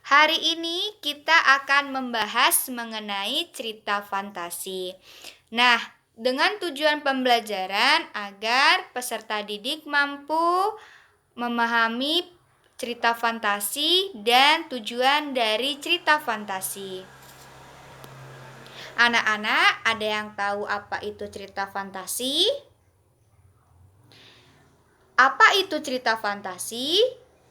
Hari ini kita akan membahas mengenai cerita fantasi. Nah, dengan tujuan pembelajaran agar peserta didik mampu memahami cerita fantasi dan tujuan dari cerita fantasi. Anak-anak, ada yang tahu apa itu cerita fantasi? Apa itu cerita fantasi?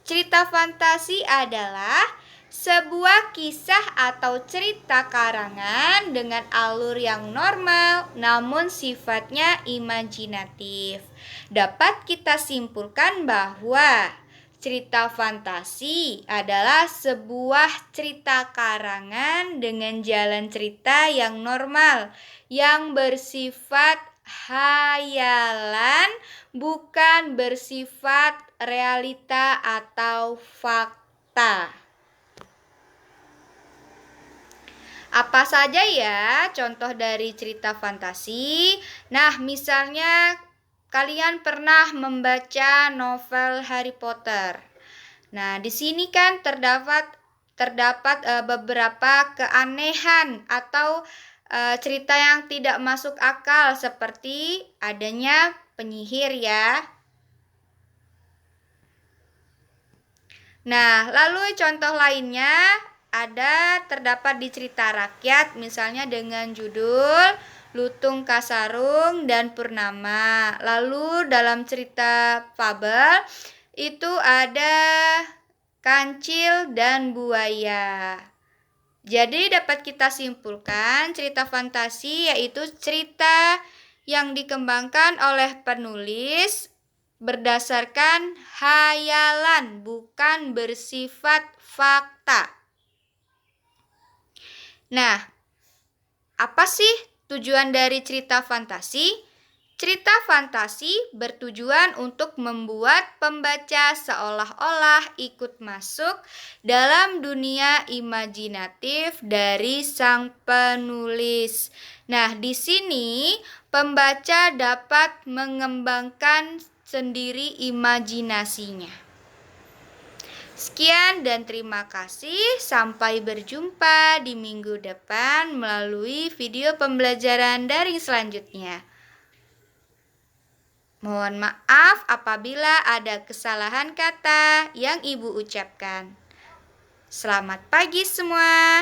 Cerita fantasi adalah sebuah kisah atau cerita karangan dengan alur yang normal namun sifatnya imajinatif. Dapat kita simpulkan bahwa cerita fantasi adalah sebuah cerita karangan dengan jalan cerita yang normal yang bersifat hayalan, bukan bersifat realita atau fakta. Apa saja ya contoh dari cerita fantasi? Nah, misalnya kalian pernah membaca novel Harry Potter. Nah, di sini kan terdapat beberapa keanehan atau cerita yang tidak masuk akal seperti adanya penyihir ya. Nah, lalu contoh lainnya terdapat di cerita rakyat misalnya dengan judul Lutung Kasarung dan Purnama. Lalu dalam cerita fabel itu ada Kancil dan Buaya. Jadi dapat kita simpulkan cerita fantasi yaitu cerita yang dikembangkan oleh penulis berdasarkan hayalan, bukan bersifat fakta. Nah, apa sih tujuan dari cerita fantasi? Cerita fantasi bertujuan untuk membuat pembaca seolah-olah ikut masuk dalam dunia imajinatif dari sang penulis. Nah, di sini pembaca dapat mengembangkan sendiri imajinasinya. Sekian dan terima kasih. Sampai berjumpa di minggu depan melalui video pembelajaran daring selanjutnya. Mohon maaf apabila ada kesalahan kata yang Ibu ucapkan. Selamat pagi semua.